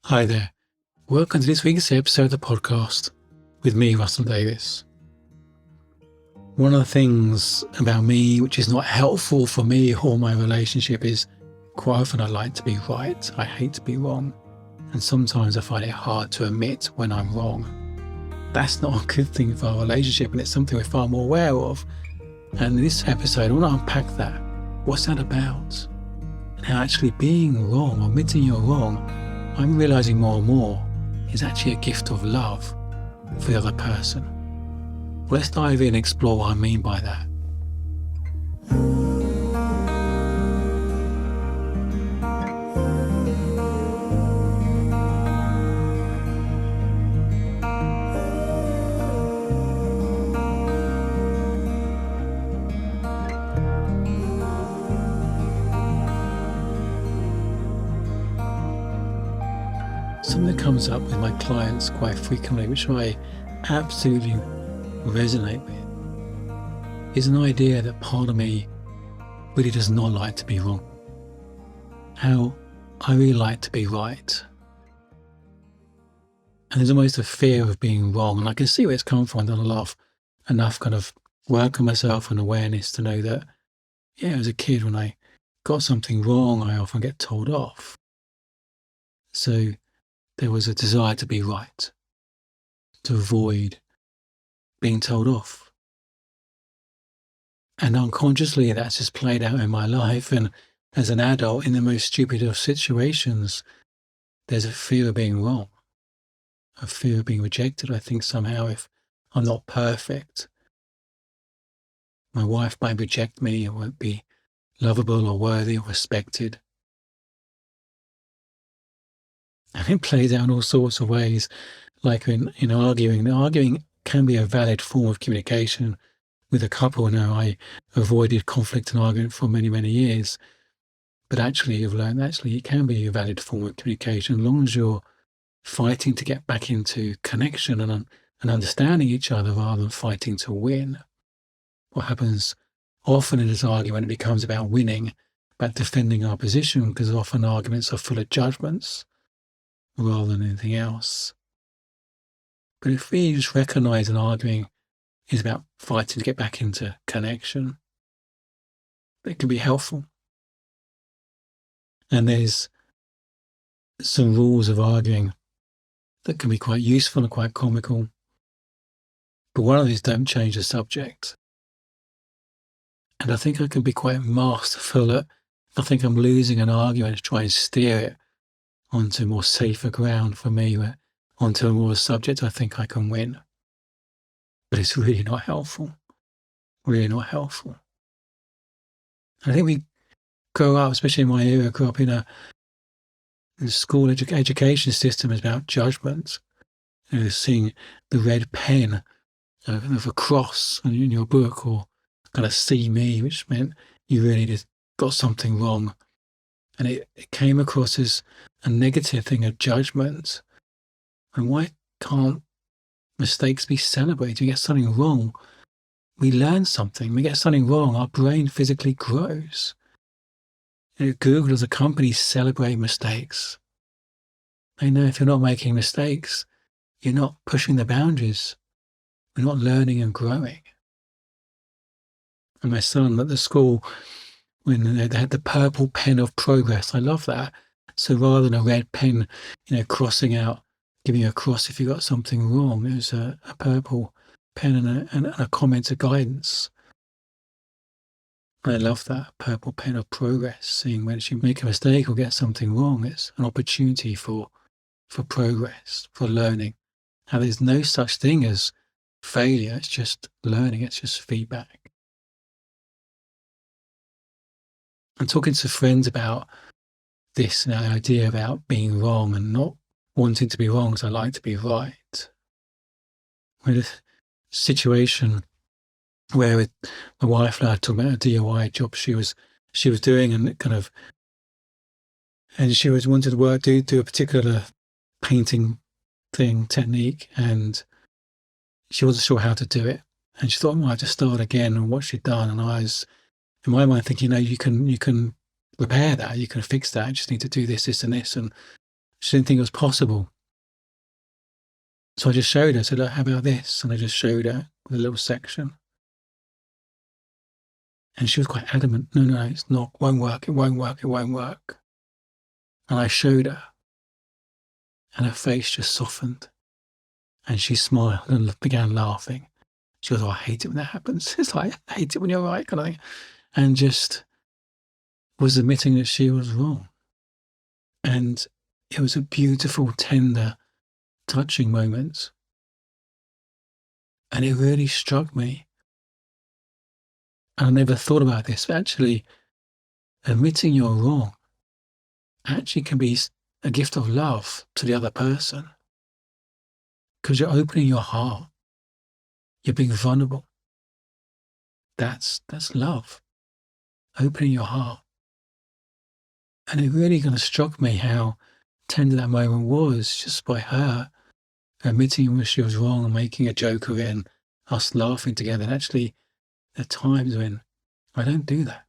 Hi there. Welcome to this week's episode of the podcast with me, Russell Davis. One of the things about me which is not helpful for me or my relationship is quite often I like to be right. I hate to be wrong. And sometimes I find it hard to admit when I'm wrong. That's not a good thing for our relationship, and it's something we're far more aware of. And in this episode, I want to unpack that. What's that about? And how actually being wrong, or admitting you're wrong, I'm realising more and more, is actually a gift of love for the other person. Let's dive in and explore what I mean by that. Something that comes up with my clients quite frequently, which I absolutely resonate with, is an idea that part of me really does not like to be wrong. How I really like to be right. And there's almost a fear of being wrong. And I can see where it's come from. I've done enough kind of work on myself and awareness to know that, as a kid, when I got something wrong, I often get told off. So there was a desire to be right, to avoid being told off. And unconsciously, that's just played out in my life. And as an adult, in the most stupid of situations, there's a fear of being wrong, a fear of being rejected. I think somehow if I'm not perfect, my wife might reject me, I won't be lovable or worthy or respected. And it plays out in all sorts of ways, like in arguing. Arguing can be a valid form of communication with a couple. Now, I avoided conflict and argument for many, many years. But actually, you've learned it can be a valid form of communication, as long as you're fighting to get back into connection and understanding each other rather than fighting to win. What happens often in this argument, it becomes about winning, about defending our position, because often arguments are full of judgments rather than anything else. But if we just recognize an arguing is about fighting to get back into connection, it can be helpful. And there's some rules of arguing that can be quite useful and quite comical. But one of these, don't change the subject. And I think I can be quite masterful at, I think I'm losing an argument to try and steer it onto more safer ground for me, onto a more subject I think I can win. But it's really not helpful. Really not helpful. And I think we grow up, especially in my era, grew up in a school education system is about judgment. Seeing the red pen of a cross in your book, or kind of see me, which meant you really just got something wrong. And it came across as a negative thing of judgment. And why can't mistakes be celebrated? You get something wrong, we learn something. We get something wrong, our brain physically grows. Google as a company celebrate mistakes. They know if you're not making mistakes, you're not pushing the boundaries. You're not learning and growing. And my son at the school, when they had the purple pen of progress, I love that. So rather than a red pen, crossing out, giving you a cross if you got something wrong, it was a purple pen and a comment of guidance. I love that purple pen of progress, seeing when you make a mistake or get something wrong, it's an opportunity for progress, for learning. How there's no such thing as failure, it's just learning, it's just feedback. I'm talking to friends about this, the idea about being wrong and not wanting to be wrong because I like to be right. With a situation where my wife and I talked about a DIY job she was doing, and she wanted to do a particular painting technique, and she wasn't sure how to do it, and she thought I might have to start again on what she'd done. And I was in my mind thinking, you can repair that, you can fix that, you just need to do this and this. And She didn't think it was possible. So I just showed her, I said, "Look, how about this?" And I just showed her with a little section. And she was quite adamant, no, no, it's not, won't work, it won't work, it won't work. And I showed her, and her face just softened, and she smiled and began laughing. She goes, "Oh, I hate it when that happens." It's like, I hate it when you're right, kind of thing. And just was admitting that she was wrong. And it was a beautiful, tender, touching moment. And it really struck me. And I never thought about this, but actually admitting you're wrong actually can be a gift of love to the other person, because you're opening your heart. You're being vulnerable. That's love. Opening your heart. And it really kind of struck me how tender that moment was, just by her admitting when she was wrong and making a joke of it and us laughing together. And actually, there are times when I don't do that.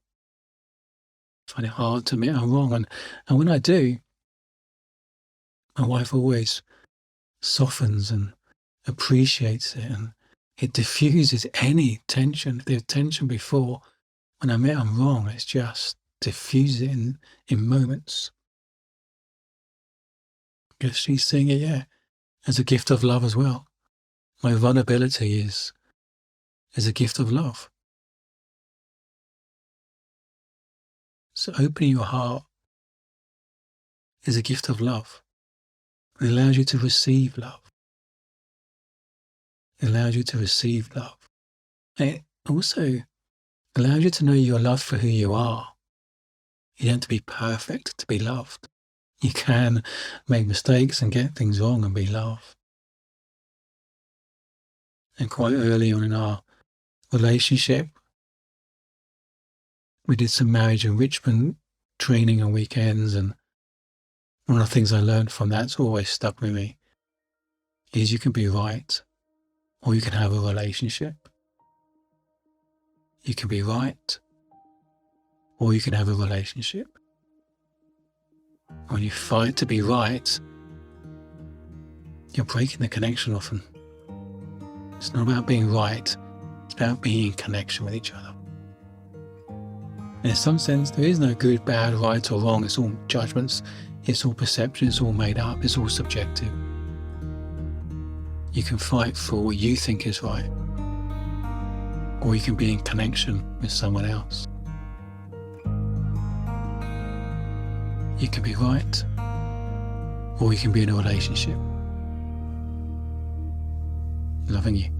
I find it hard to admit I'm wrong. And when I do, my wife always softens and appreciates it, and it diffuses any tension. If there's tension before, when I admit I'm wrong, it's just diffuses it in moments. Because she's seeing it, yeah, as a gift of love as well. My vulnerability is a gift of love. So opening your heart is a gift of love. It allows you to receive love. It allows you to receive love. And it also allows you to know you're loved for who you are. You don't have to be perfect to be loved. You can make mistakes and get things wrong and be loved. And quite early on in our relationship, we did some marriage enrichment training on weekends, and one of the things I learned from that's always stuck with me is you can be right, or you can have a relationship. You can be right, or you can have a relationship. When you fight to be right, you're breaking the connection often. It's not about being right, it's about being in connection with each other. And in some sense, there is no good, bad, right or wrong. It's all judgments, it's all perception, it's all made up, it's all subjective. You can fight for what you think is right, or you can be in connection with someone else. You can be right, or you can be in a relationship. Loving you.